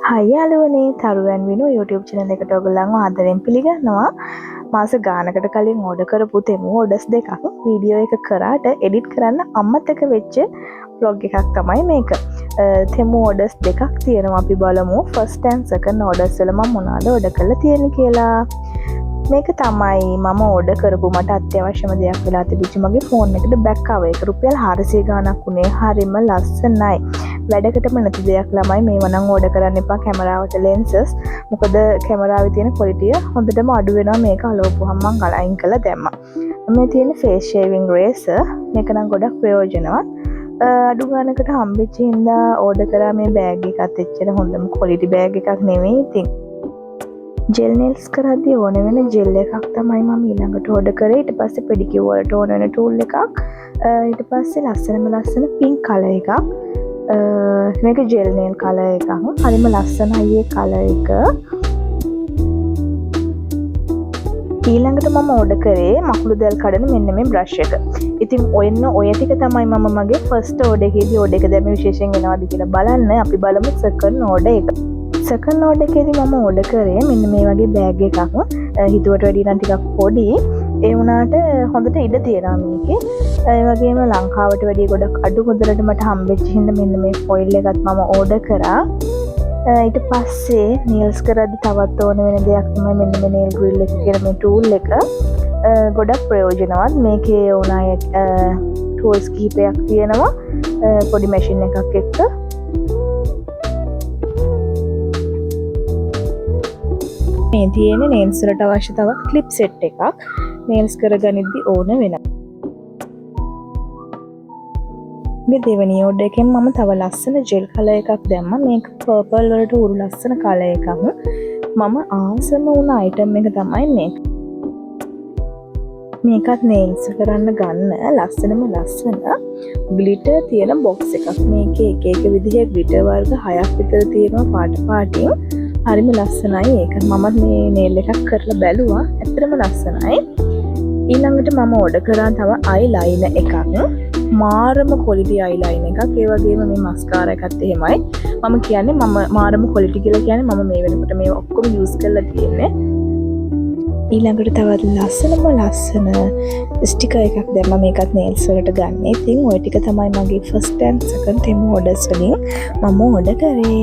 හයි යාළුවනේ තරුවන් Vinu YouTube channel එකට ඔයගොල්ලන්ව ආදරෙන් පිළිගන්නවා. මාස ගානකට කලින් ඕඩර් කරපු තෙමු ඕඩර්ස් දෙකක් වීඩියෝ එක කරාට එඩිට් කරන්න අමතක වෙච්ච vlog එකක් තමයි මේක. තෙමු ඕඩර්ස් දෙකක් තියෙනවා. අපි බලමු first and second orders වල මම මොනවද ඕඩර් කරලා තියෙන්නේ කියලා. මේක තමයි මම ඕඩර් කරපු මට අත්‍යවශ්‍යම දෙයක් වෙලා තිබිච්ච මගේ ෆෝන් එකට බෑක් කවර් එක රුපියල් 400 ගාණක් උනේ. හරිම ලස්සනයි. වැඩකටම නැති දෙයක් ළමයි මේව නම් ඕඩර් කරන්න එපා. කැමරාවට ලෙන්සස් මොකද කැමරාවේ තියෙන ක්වොලිටිය හොඳටම අඩු වෙනවා. මේක අලෝපුවම මම අයින් කළා දැම්මා. මේ තියෙන ෆේස් ෂේවිං රේසර් මේක නම් ගොඩක් ප්‍රයෝජනවත්. අඩු ගානකට හම්බෙච්ච හින්දා ඕඩර් කරා. මේ බෑග් එකත් එච්චර හොඳම ක්වොලිටි බෑග් එකක් නෙවෙයි. ඉතින් ජෙල් නෙල්ස් කරද්දී ඕන වෙන ජෙල් එකක් තමයි මම ඊළඟට ඕඩර් කරේ. ඊට පස්සේ පෙඩිකියුර් වලට ඕන වෙන ටූල් එකක්. ඊට පස්සේ ලස්සන පින්ක් කලර් එකක්. මේක ජෙල් නෙල් කලර් එකක්. හරිම ලස්සනයි මේ කලර් එක. ඊළඟට මම ඕඩර් කරේ මකුළු දැල් කඩන මෙන්න මේ බ්‍රෂ් එක. ඉතින් ඔය ටික තමයි මම මගේ ෆස්ට් ඕඩර් එකේදී ඕඩර් එක දැම්මේ විශේෂයෙන් එනවාද කියලා බලන්න. අපි බලමු සෙකන්ඩ් ඕඩර් එක. සෙකන්ඩ් ඕඩර් එකේදී මම ඕඩර් කරේ මෙන්න මේ වගේ බෑග් එකක්. හිතුවට වැඩිය නම් ටිකක් පොඩි. ඒ වුණාට හොඳට ඉඩ තියෙනවා මේකේ. ඒ වගේම ලංකාවට වැඩිය ගොඩක් අඩු මුදලට මට හම්බෙච්ච හින්දා මෙන්න මේ ෆොයිල් එකත් මම ඕඩර් කරා. ඊට පස්සේ නේල්ස් කරද්දී තවත් ඕන වෙන දෙයක් තමයි මෙන්න මේ nail grill එක කියන මේ tool එක. ගොඩක් ප්‍රයෝජනවත්. මේකේ ඕන අය tools කිහිපයක් තියෙනවා. පොඩි මැෂින් එකක් එක්ක. මේ තියෙන nails වලට අවශ්‍ය තවත් clip set එකක්. nails කරගනිද්දී ඕන වෙනවා. මේ දෙවෙනි ඕඩර් එකෙන් මම තව ලස්සන ජෙල් කලර් එකක් දැම්මා. මේක පර්පල් වලට උරු ලස්සන කලර් එකක්. මම ආසම වුණ අයිටම් එක තමයි මේක. මේකත් nails කරන්න ගන්න ලස්සනම ලස්සන ග්ලිටර් තියෙන බොක්ස් එකක්. මේකේ එක විදිහේ ග්ලිටර් වර්ග 6ක් විතර තියෙනවා පාටින්. හරිම ලස්සනයි ඒක. මමත් මේ nail එකක් කරලා බැලුවා. ඇත්තටම ලස්සනයි. ඊළඟට මම ඕඩර් කරා තව eyeliner එකක්. මාරම ක්වොලිටි eyeliner එකක්. ඒ වගේම මේ mascara එකත් එහෙමයි. මම කියන්නේ මාරම ක්වොලිටි කියලා කියන්නේ මම මේ වෙනකොට මේ ඔක්කොම යූස් කරලා තියෙන්නේ. ඊළඟට තවත් ලස්සන ස්ටිකර් එකක් දැම්මා. මේකත් nails වලට ගන්න. ඉතින් ওই ටික තමයි මගේ first and second තෙමු orders වලින් මම ඕඩර් කරේ.